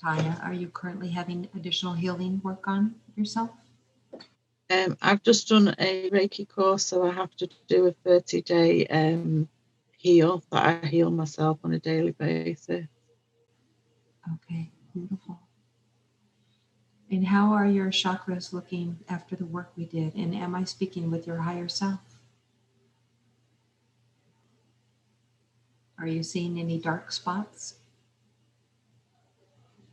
Tanya, are you currently having additional healing work on yourself? I've just done a Reiki course, so I have to do a 30-day heal that I heal myself on a daily basis. Okay, beautiful. And how are your chakras looking after the work we did? And am I speaking with your higher self? Are you seeing any dark spots?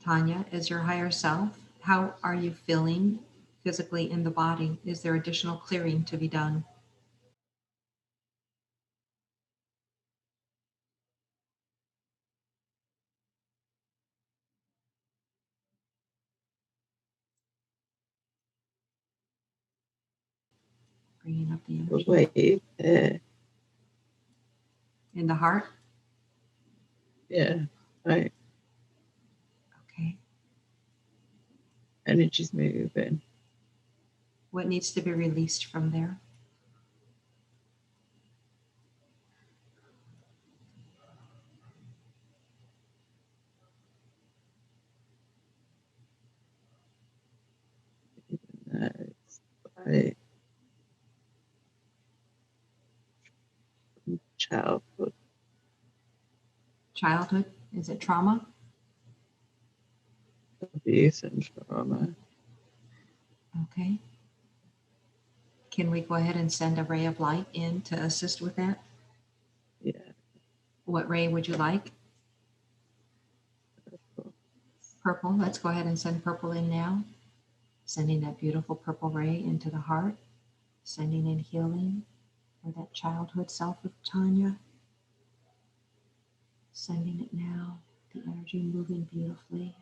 Tanya, as your higher self, how are you feeling physically in the body? Is there additional clearing to be done? Bringing up the energy. Wave, in the heart? Yeah, right. Okay. Energy's moving. What needs to be released from there? It's like childhood. Childhood? Is it trauma? Abuse and trauma. Okay. Can we go ahead and send a ray of light in to assist with that? Yeah. What ray would you like? Purple. Let's go ahead and send purple in now. Sending that beautiful purple ray into the heart. Sending in healing for that childhood self of Tanya. Sending it now. The energy moving beautifully.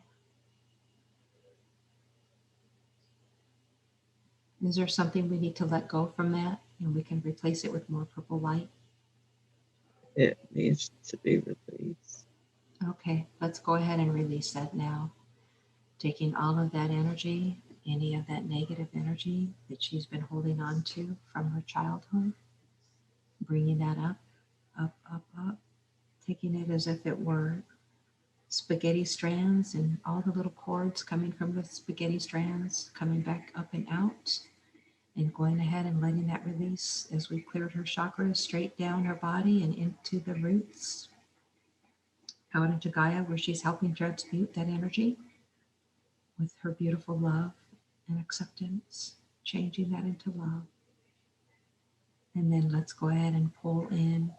Is there something we need to let go from that and we can replace it with more purple light? It needs to be released. Okay, let's go ahead and release that now. Taking all of that energy, any of that negative energy that she's been holding on to from her childhood, bringing that up, up, up, up, taking it as if it were spaghetti strands and all the little cords coming from the spaghetti strands coming back up and out, and going ahead and letting that release as we cleared her chakras straight down her body and into the roots, out into Gaia where she's helping transmute that energy with her beautiful love and acceptance, changing that into love. And then let's go ahead and pull in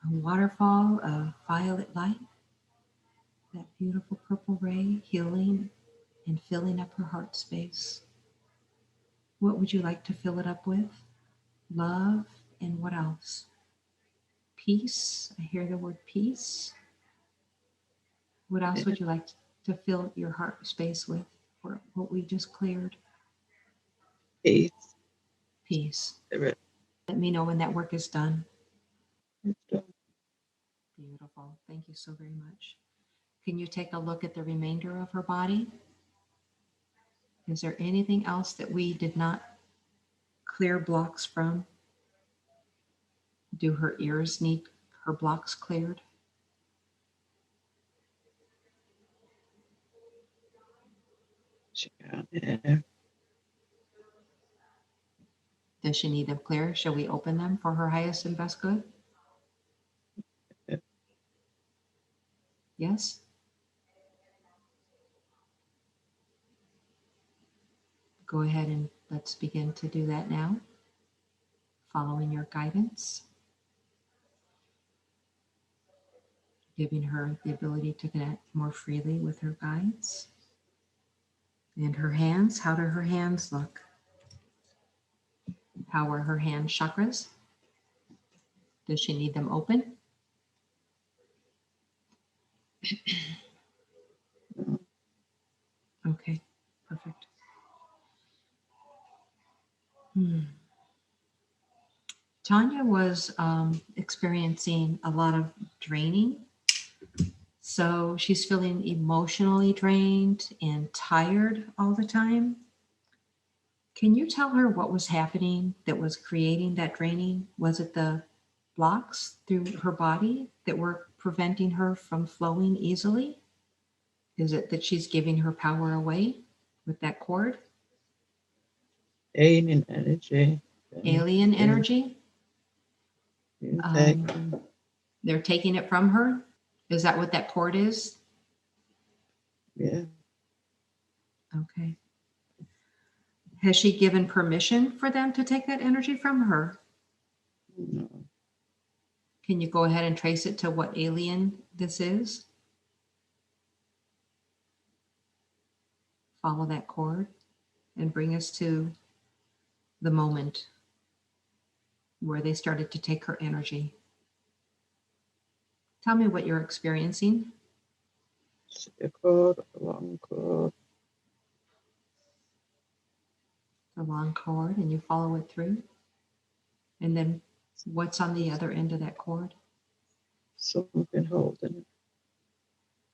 a waterfall of violet light, that beautiful purple ray healing and filling up her heart space. What would you like to fill it up with? Love, and what else? Peace. I hear the word peace. What else would you like to fill your heart space with for what we just cleared? Peace. Peace. Spirit. Let me know when that work is done. It's done. Beautiful. Thank you so very much. Can you take a look at the remainder of her body? Is there anything else that we did not clear blocks from? Do her ears need her blocks cleared? Yeah. Does she need them clear? Shall we open them for her highest and best good? Yes? Go ahead and let's begin to do that now, following your guidance, giving her the ability to connect more freely with her guides. And her hands, how do her hands look? How are her hand chakras? Does she need them open? Okay, perfect. Tanya was experiencing a lot of draining. So she's feeling emotionally drained and tired all the time. Can you tell her what was happening that was creating that draining? Was it the blocks through her body that were preventing her from flowing easily? Is it that she's giving her power away with that cord? Alien energy. Alien energy? Taken. They're taking it from her? Is that what that cord is? Yeah. Okay. Has she given permission for them to take that energy from her? No. Can you go ahead and trace it to what alien this is? Follow that cord and bring us to the moment where they started to take her energy. Tell me what you're experiencing. A cord, a long cord. The long cord, and you follow it through. And then what's on the other end of that cord? Something holding it.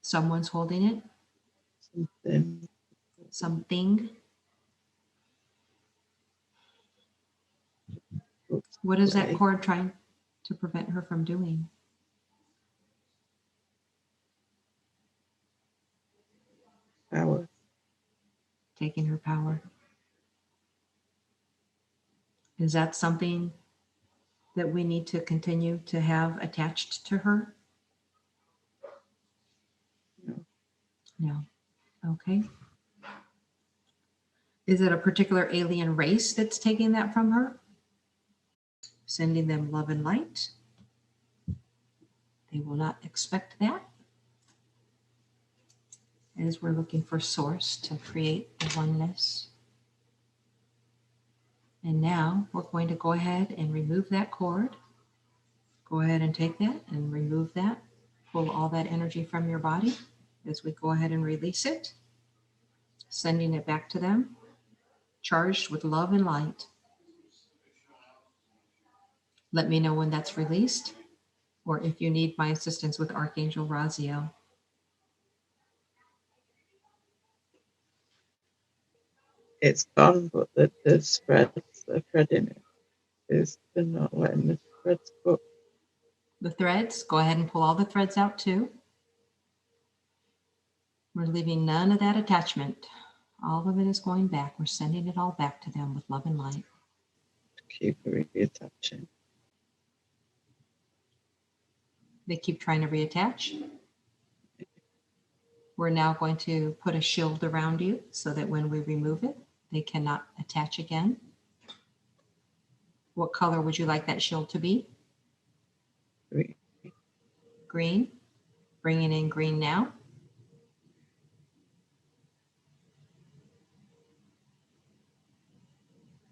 Someone's holding it? Something. Something? What is that cord trying to prevent her from doing? Power. Taking her power. Is that something that we need to continue to have attached to her? No. No. Okay. Is it a particular alien race that's taking that from her? Sending them love and light. They will not expect that, as we're looking for source to create the oneness. And now we're going to go ahead and remove that cord. Go ahead and take that and remove that. Pull all that energy from your body as we go ahead and release it, sending it back to them, charged with love and light. Let me know when that's released, or if you need my assistance with Archangel Raziel. It's gone, but the threads, the thread in it is, they're not letting the threads go. The threads, go ahead and pull all the threads out too. We're leaving none of that attachment. All of it is going back. We're sending it all back to them with love and light. Keep reattaching. They keep trying to reattach. We're now going to put a shield around you so that when we remove it, they cannot attach again. What color would you like that shield to be? Green. Green. Bringing in green now.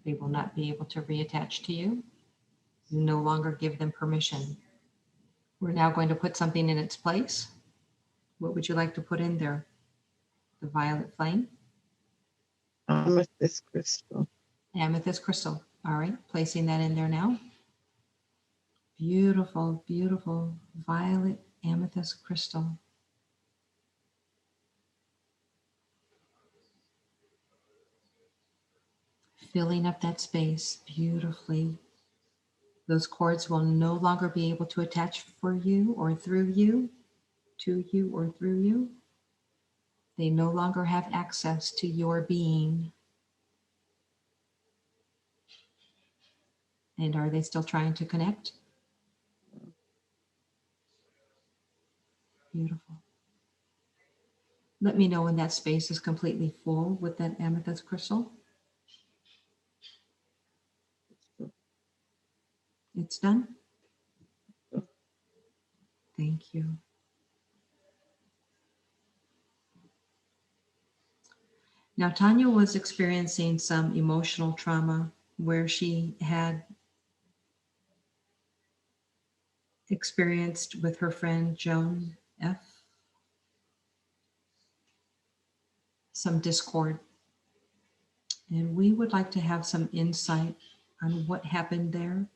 They will not be able to reattach to you. You no longer give them permission. We're now going to put something in its place. What would you like to put in there? The violet flame? Amethyst crystal. Amethyst crystal. All right, placing that in there now. Beautiful, beautiful violet amethyst crystal. Filling up that space beautifully. Those cords will no longer be able to attach for you or through you, to you or through you. They no longer have access to your being. And are they still trying to connect? Beautiful. Let me know when that space is completely full with that amethyst crystal. It's done? Thank you. Now, Tanya was experiencing some emotional trauma where she had experienced with her friend Joan F. some discord. And we would like to have some insight on what happened there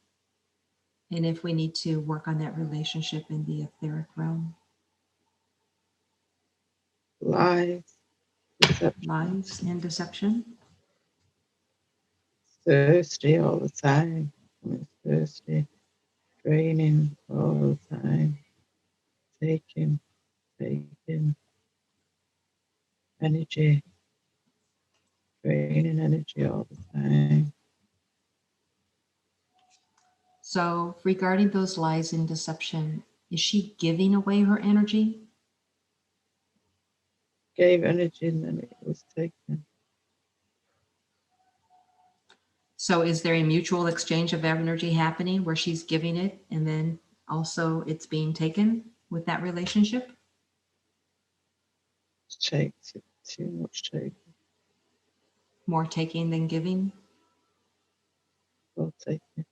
and if we need to work on that relationship in the etheric realm. Lies. Deception. Lies and deception. Thirsty all the time. I'm thirsty. Draining all the time. Taking. energy, draining energy all the time. So regarding those lies and deception, is she giving away her energy? Gave energy and then it was taken. So is there a mutual exchange of energy happening where she's giving it and then also it's being taken with that relationship? Takes too much taken. More taking than giving? Well taken.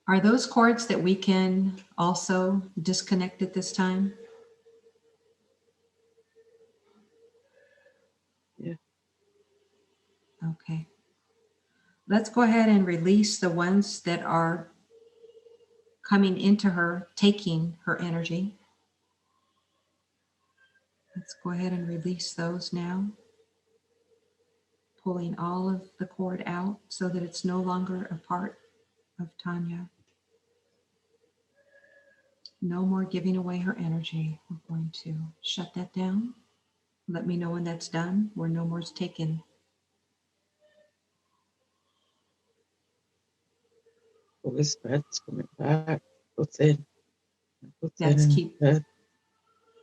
Are those cords that we can also disconnect at this time? Yeah. Okay. Let's go ahead and release the ones that are coming into her, taking her energy. Let's go ahead and release those now. Pulling all of the cord out so that it's no longer a part of Tanya. No more giving away her energy. We're going to shut that down. Let me know when that's done, where no more is taken. All this bed's coming back. Put in. Put That's in keep bed.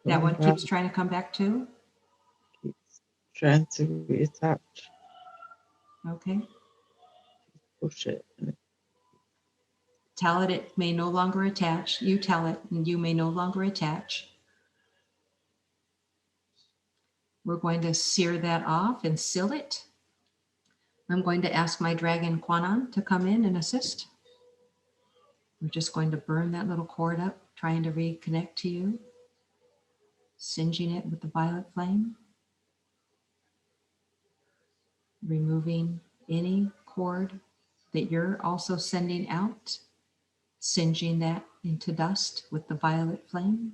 that Coming one back. keeps trying to come back too. Keeps trying to reattach. Okay. Push it. And Tell it may no longer attach. You tell it and you may no longer attach. We're going to sear that off and seal it. I'm going to ask my dragon Kwanan to come in and assist. We're just going to burn that little cord up, trying to reconnect to you, singeing it with the violet flame, removing any cord that you're also sending out, singeing that into dust with the violet flame.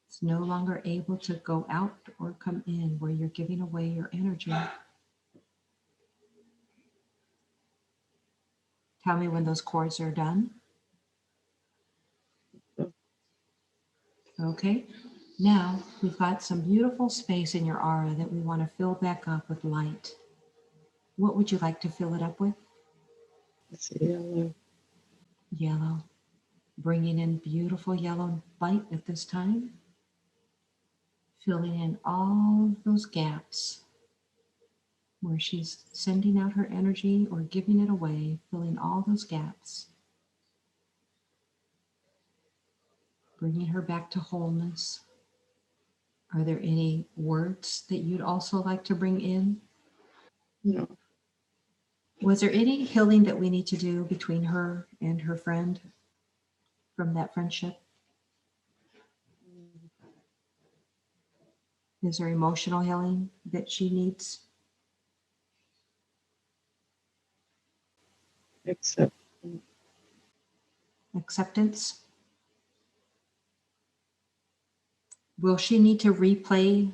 It's no longer able to go out or come in where you're giving away your energy. Tell me when those cords are done. Okay. Now we've got some beautiful space in your aura that we want to fill back up with light. What would you like to fill it up with? it's yellow. Yellow. Bringing in beautiful yellow light at this time. Filling in all those gaps where she's sending out her energy or giving it away, filling all those gaps. Bringing her back to wholeness. Are there any words that you'd also like to bring in? No. Was there any healing that we need to do between her and her friend from that friendship? Is there emotional healing that she needs? Except Acceptance? Will she need to replay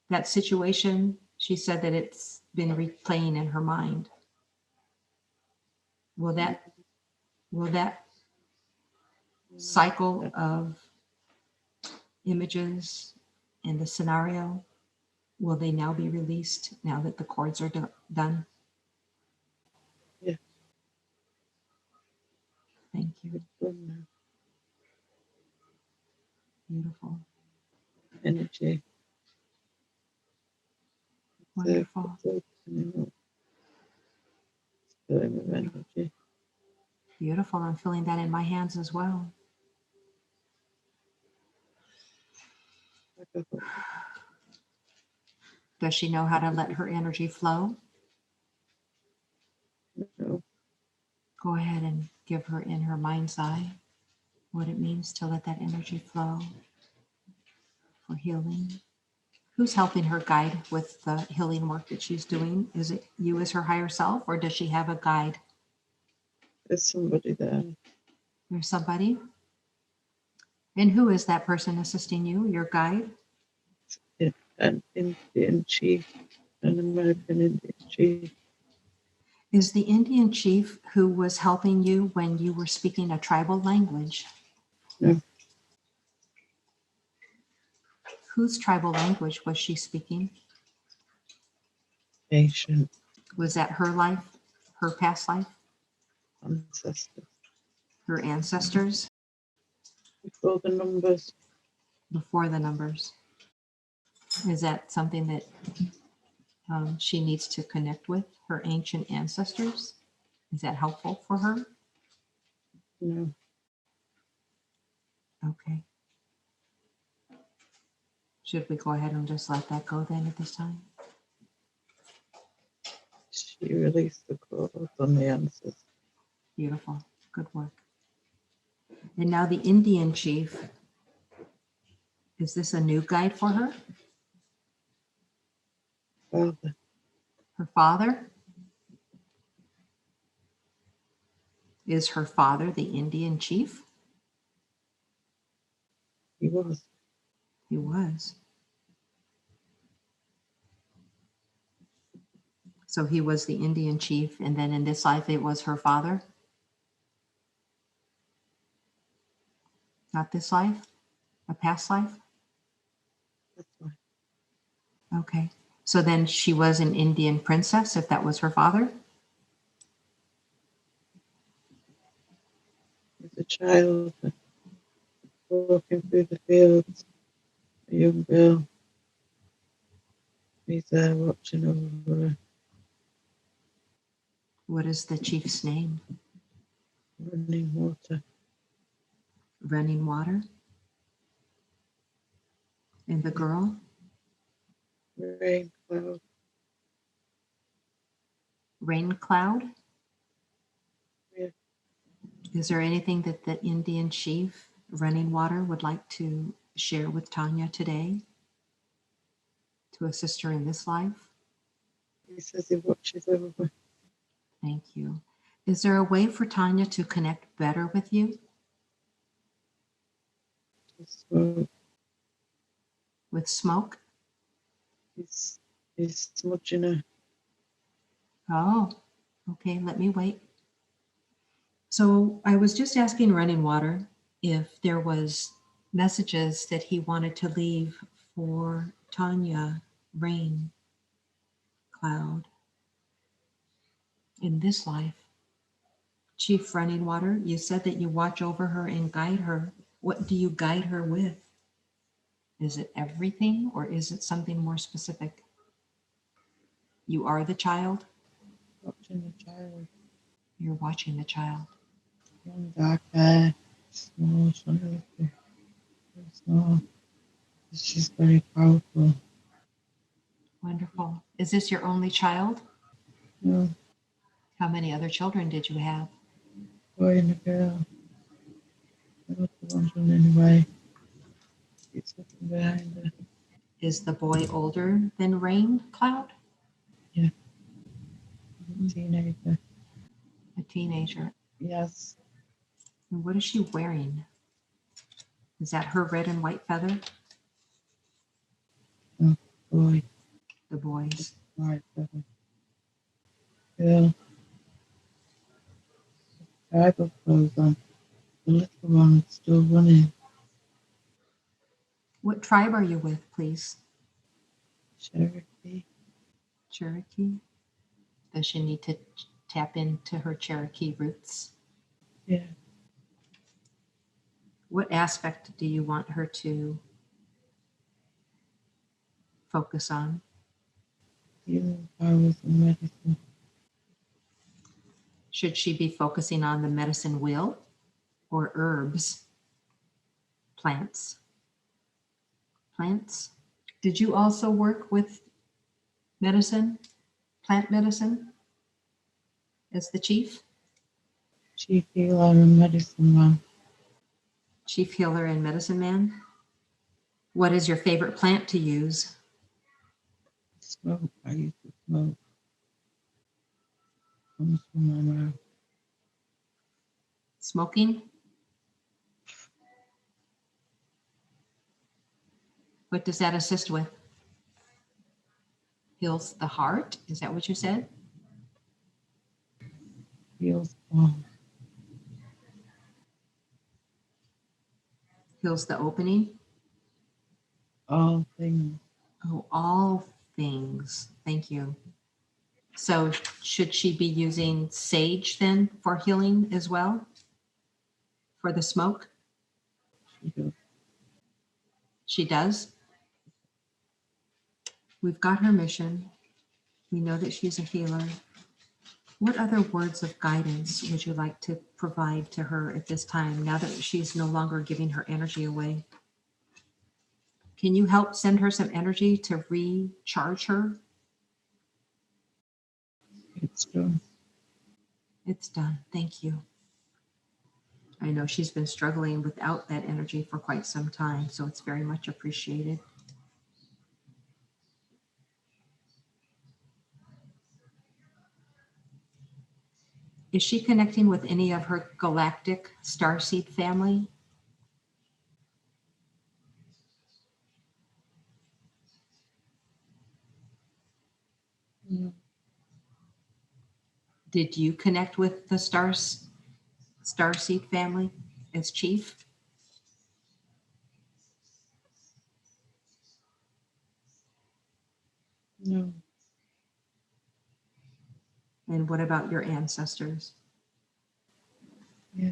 that situation? She said that it's been replaying in her mind. Will that cycle of images and the scenario, will they now be released now that the cords are done? yeah, Thank you. it's done now. Beautiful. Energy. Wonderful. Filling with energy. Beautiful. I'm feeling that in my hands as well. Does she know how to let her energy flow? No. Go ahead and give her in her mind's eye what it means to let that energy flow for healing. Who's helping her guide with the healing work that she's doing? Is it you as her higher self, or does she have a guide? There's somebody there. There's somebody? And who is that person assisting you, your guide? An Indian chief, an American Indian chief. Is the Indian chief who was helping you when you were speaking a tribal language? No. Whose tribal language was she speaking? Ancient Was that her life, her past life, ancestors. her ancestors, Before the numbers. before the numbers? Is that something that she needs to connect with, her ancient ancestors? Is that helpful for her? No. Okay. Should we go ahead and just let that go then at this time? She released the code on the answers. Beautiful. Good work. And now the Indian chief. Is this a new guide for her? Father. Her father? Is her father the Indian chief? He was. He was. So he was the Indian chief, and then in this life it was her father? Not this life? A past life? That's why. Okay. So then she was an Indian princess if that was her father? As a child, walking through the fields, a young girl. He's there watching over her, What is the chief's name? running water. Running water? And the girl? Rain cloud. Rain cloud? Yeah. Is there anything that the Indian chief, running water, would like to share with Tanya today to assist her in this life? He says he watches over her. Thank you. Is there a way for Tanya to connect better with you? So With smoke? he's smudging her. Oh, okay, let me wait. So I was just asking Running Water if there was messages that he wanted to leave for Tanya, Rain, Cloud, in this life. Chief Running Water, you said that you watch over her and guide her. What do you guide her with? Is it everything or is it something more specific? You are the child? Watching the child. You're watching the child. Young dark hair. Small, shiny. Small. She's very powerful. Wonderful. Is this your only child? No, How many other children did you have? boy and a girl. The little one's running away. He's looking behind her. Is the boy older than Rain, Cloud? Yeah. He's a teenager. A teenager. Yes. And what is she wearing? Is that her red and white feather? No, boy. The boy's. Right, brother. Girl. Tribal clothes on. The little one is still running. What tribe are you with, please? Cherokee. Cherokee? Does she need to tap into her Cherokee roots? Yeah. What aspect do you want her to focus on? Healing powers and medicine. Should she be focusing on the medicine wheel or herbs? Plants? Plants? Did you also work with medicine, plant medicine, as the chief? Chief healer and medicine man. Chief healer and medicine man? What is your favorite plant to use? Smoke. I used to smoke. Comes from my mouth. Smoking? What does that assist with? Heals the heart? Is that what you said? Heals all. Heals the opening? all things. Oh, all things. Thank you. So should she be using sage then for healing as well? For the smoke? She does. She does. We've got her mission. We know that she's a healer. What other words of guidance would you like to provide to her at this time, now that she's no longer giving her energy away? Can you help send her some energy to recharge her? It's done. It's done. Thank you. I know she's been struggling without that energy for quite some time, so it's very much appreciated. Is she connecting with any of her galactic starseed family? No. Did you connect with the starseed family as chief? No. And what about your ancestors? Yeah.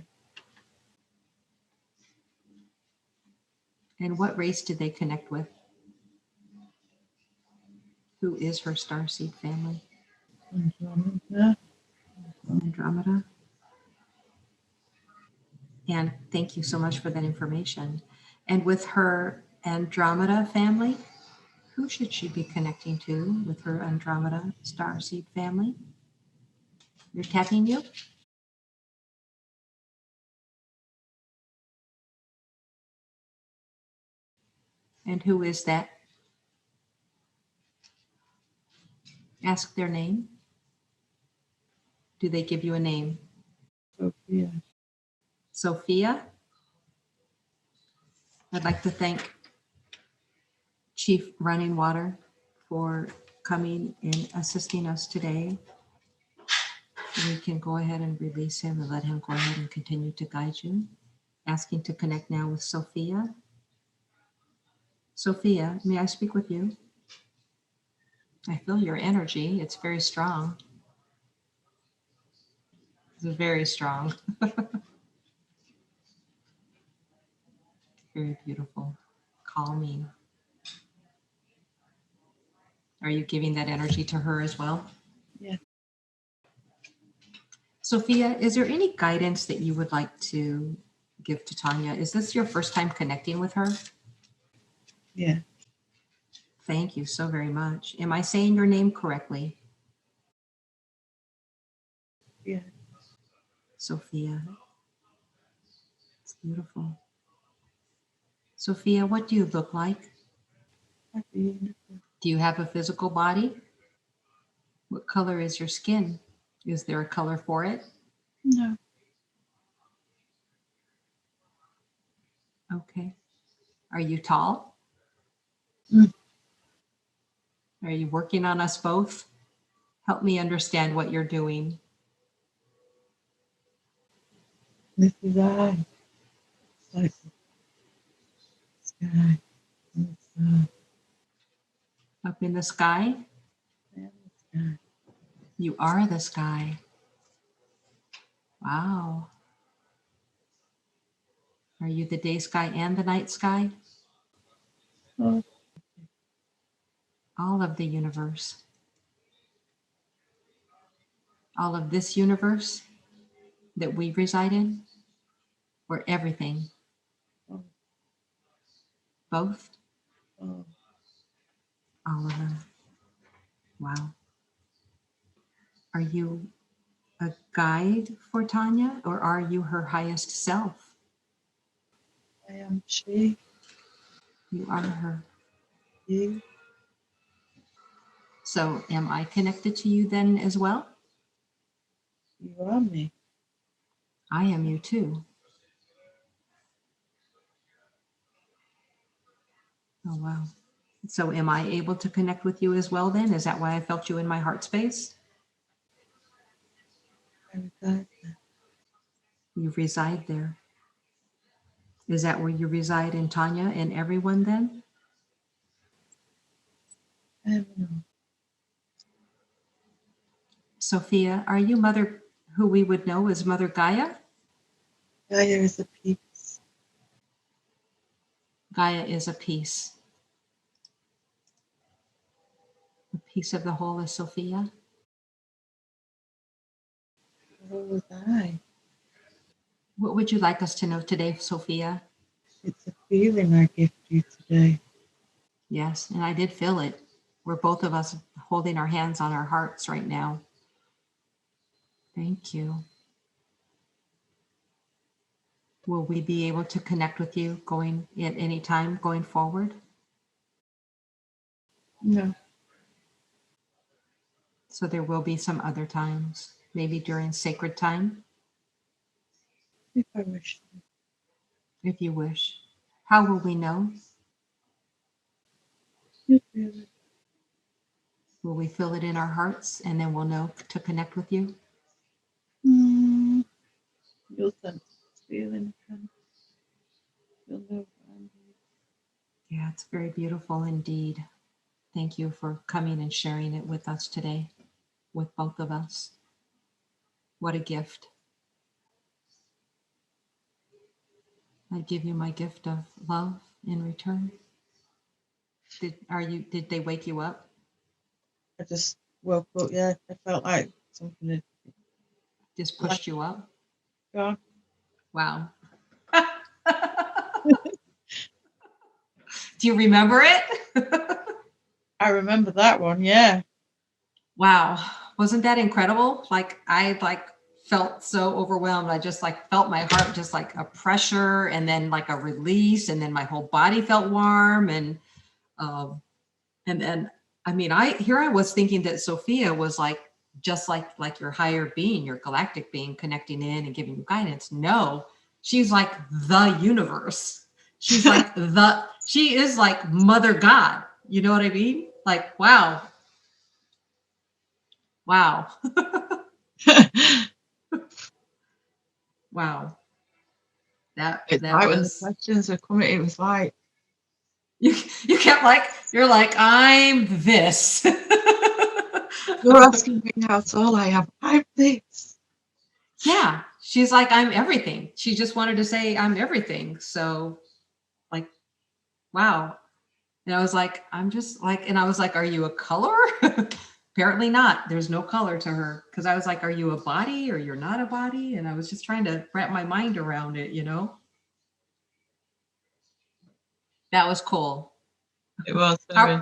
And what race did they connect with? Who is her starseed family? Andromeda. Andromeda. And thank you so much for that information. And with her Andromeda family, who should she be connecting to with her Andromeda starseed family? You're tapping you? And who is that? Ask their name. Do they give you a name? Sophia. Sophia? I'd like to thank Chief Running Water for coming and assisting us today. We can go ahead and release him and let him go ahead and continue to guide you. Asking to connect now with Sophia. Sophia, may I speak with you? I feel your energy. It's very strong. It's very strong. Very beautiful. Calming. Are you giving that energy to her as well? Yeah. Sophia, is there any guidance that you would like to give to Tanya? Is this your first time connecting with her? Yeah. Thank you so very much. Am I saying your name correctly? Yeah. Sophia. It's beautiful. Sophia, what do you look like? Happy. Do you have a physical body? What color is your skin? Is there a color for it? No. Okay. Are you tall? Mm. Are you working on us both? Help me understand what you're doing. This is I. It's like the sky. And it's Up in the sky? and the sky. You are the sky. Wow. Are you the day sky and the night sky? Oh, All of the universe. All of this universe that we reside in? Or everything? oh, Both? oh. All of them. Wow. Are you a guide for Tanya, or are you her highest self? I am she. You are her. You. So am I connected to you then as well? You are me. I am you too. Oh, wow. So am I able to connect with you as well then? Is that why I felt you in my heart space? I reside there. You reside there. Is that where you reside in Tanya and everyone then? No. Sophia, are you Mother who we would know as Mother Gaia? Gaia is a piece. Gaia is a piece. A piece of the whole is Sophia. So was I. What would you like us to know today, Sophia? It's a feeling I gift you today. Yes, and I did feel it. We're both of us holding our hands on our hearts right now. Thank you. Will we be able to connect with you going at any time going forward? No. So there will be some other times, maybe during sacred time, If I wish to. if you wish. How will we know? You feel it. Will we feel it in our hearts and then we'll know to connect with you? You'll sense this feeling again. You'll know what I'm doing. Yeah, it's very beautiful indeed. Thank you for coming and sharing it with us today, with both of us. What a gift. I give you my gift of love in return. Did they wake you up? I just woke up, yeah. I felt like something had Just pushed you up? gone. Wow. Do you remember it? I remember that one, yeah. Wow. Wasn't that incredible? Like I felt so overwhelmed. I just felt my heart just like a pressure and then like a release and then my whole body felt warm and then I mean I was thinking that Sophia was like just like your higher being, your galactic being connecting in and giving you guidance. No, she's like the universe. She's like she is like Mother God. You know what I mean? Like wow. Wow. Wow. That It's that like when the was questions were coming, it was like, you kept you're like, I'm this. you're asking me how tall I am. I'm this. Yeah. She's like, I'm everything. She just wanted to say I'm everything. So like, wow. And I was like, I'm just like, and I was like, are you a color? Apparently not. There's no color to her. Cause I was like, are you a body or you're not a body? And I was just trying to wrap my mind around it, you know? That was cool. It was How very.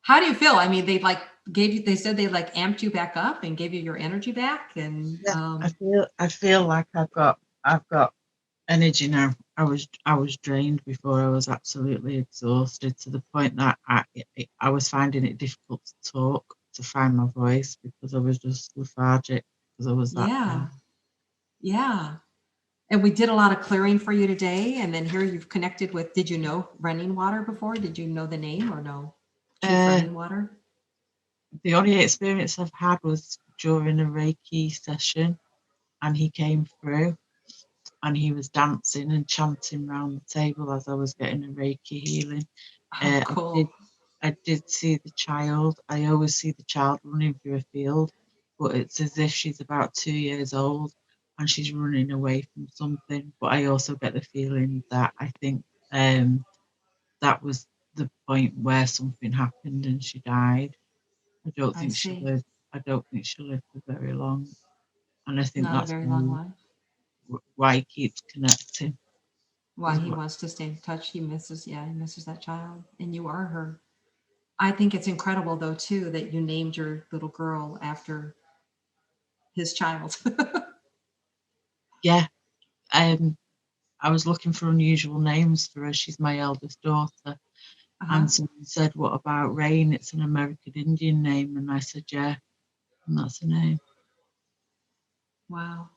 how do you feel? I mean, they said they like amped you back up and gave you your energy back. And Yeah, I feel like I've got energy now. I was drained before. I was absolutely exhausted to the point that I was finding it difficult to talk, to find my voice because I was just lethargic because I was that yeah, drained. yeah. And we did a lot of clearing for you today. And then here you've connected with, did you know running water before? Did you know the name or no? Chief Uh, running water? the only experience I've had was during a Reiki session, and he came through and he was dancing and chanting around the table as I was getting a Reiki healing. Oh, I did cool. I did see the child. I always see the child running through a field, but it's as if she's about 2 years old and she's running away from something. But I also get the feeling that I think that was the point where something happened and she died. I don't I think she see. lived. I don't think she lived for very long, and I think Not a that's very long life. why he keeps connecting. Why Is he what. wants to stay in touch. He misses, yeah, he misses that child. And you are her. I think it's incredible though, too, that you named your little girl after his child. Yeah. Um, I was looking for unusual names for her. She's my eldest daughter. Uh-huh. And someone said, what about Rain? It's an American Indian name. And I said, yeah, and that's the name. Wow.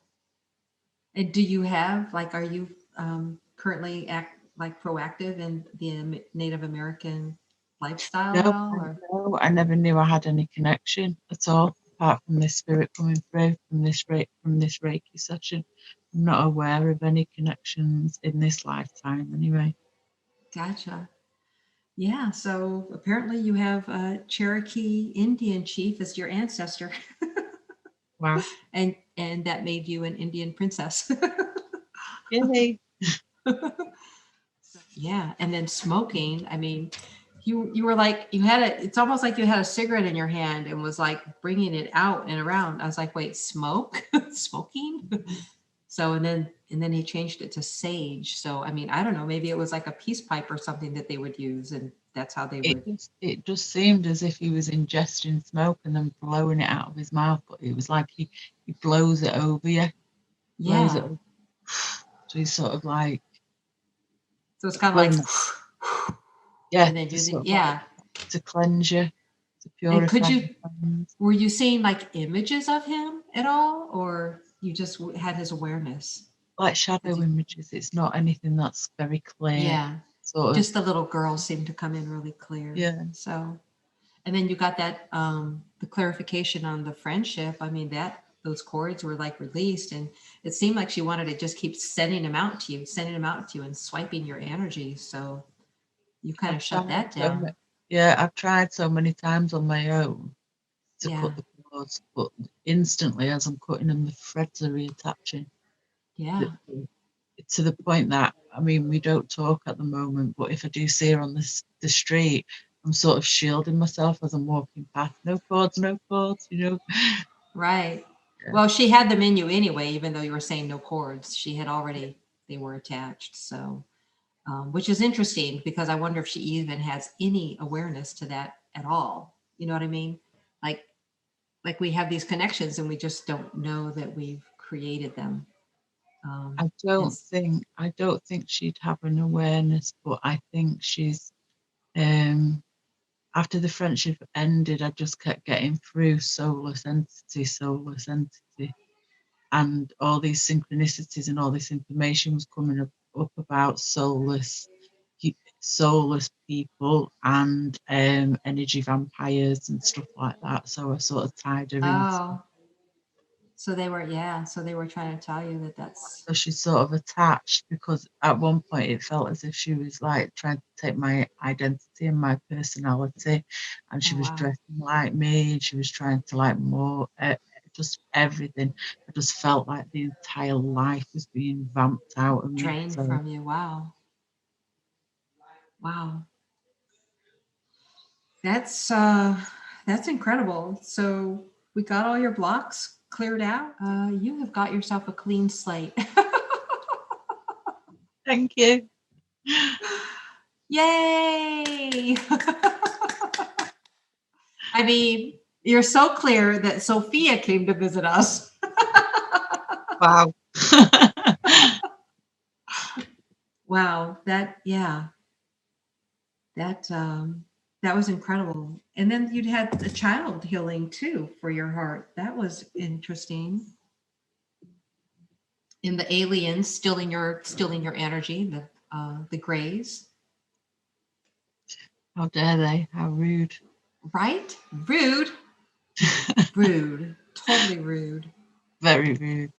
And do you have are you currently proactive in the Native American lifestyle at No, all? Or no, I never knew I had any connection at all, apart from this spirit coming through from this Reiki session. I'm not aware of any connections in this lifetime anyway. gotcha. Yeah, so apparently you have a Cherokee Indian chief as your ancestor, Wow. and that made you an Indian princess. Yay. Yeah, and then smoking. I mean, you were like you had a. It's almost like you had a cigarette in your hand and was like bringing it out and around. I was like, wait, smoke, smoking. So and then he changed it to sage. So I mean, I don't know. Maybe it was like a peace pipe or something that they would use, and that's how they would. It just seemed as if he was ingesting smoke and then blowing it out of his mouth, but it was like he blows it over you, blows it Yeah. over. So he's sort of like So it's kind of like, blowing it, yeah, and then to using sort of like yeah. to cleanse you, to And could purify you your cleanse. were you seeing like images of him at all, or you just had his awareness? Like Did shadow you? images. It's not anything that's very clear. Yeah. Sort of, Just the little girl seemed to come in really clear. yeah. So, and then you got that the clarification on the friendship. I mean, that those cords were like released, and it seemed like she wanted to just keep sending them out to you, sending them out to you, and swiping your energy. So you kind I've of shut tried that so down. yeah, I've tried so many times on my own to Yeah. cut the cords, but instantly as I'm cutting them, the threads are reattaching. Yeah. To the point that, I mean, we don't talk at the moment, but if I do see her on the street, I'm sort of shielding myself as I'm walking past. No cords, no cords, you know. Right. Yeah. Well, she had them in you anyway, even though you were saying no cords. She had already, they were attached. So, which is interesting because I wonder if she even has any awareness to that at all. You know what I mean? Like, like we have these connections and we just don't know that we've created them. Um, and I don't think she'd have an awareness, but I think she's um after the friendship ended, I just kept getting through soulless entity, and all these synchronicities and all this information was coming up about soulless people and energy vampires and stuff like that. So I sort of tied her into. oh, so they were, yeah. So they were trying to tell you that that's, So she's sort of attached because at one point it felt as if she was like trying to take my identity and my personality, and she oh, was wow, dressing like me, and she was trying to like more just everything. I just felt like the entire life was being vamped out of me. drained So from you. Wow. Wow. That's incredible. So we got all your blocks cleared out. You have got yourself a clean slate. thank you. Yay! I mean, you're so clear that Sophia came to visit us. Wow. Wow, that yeah, that that was incredible. And then you'd had the child healing too for your heart. That was interesting. In the aliens stealing your energy, the grays, How dare they? How rude. right? Rude, rude, totally rude. Very rude.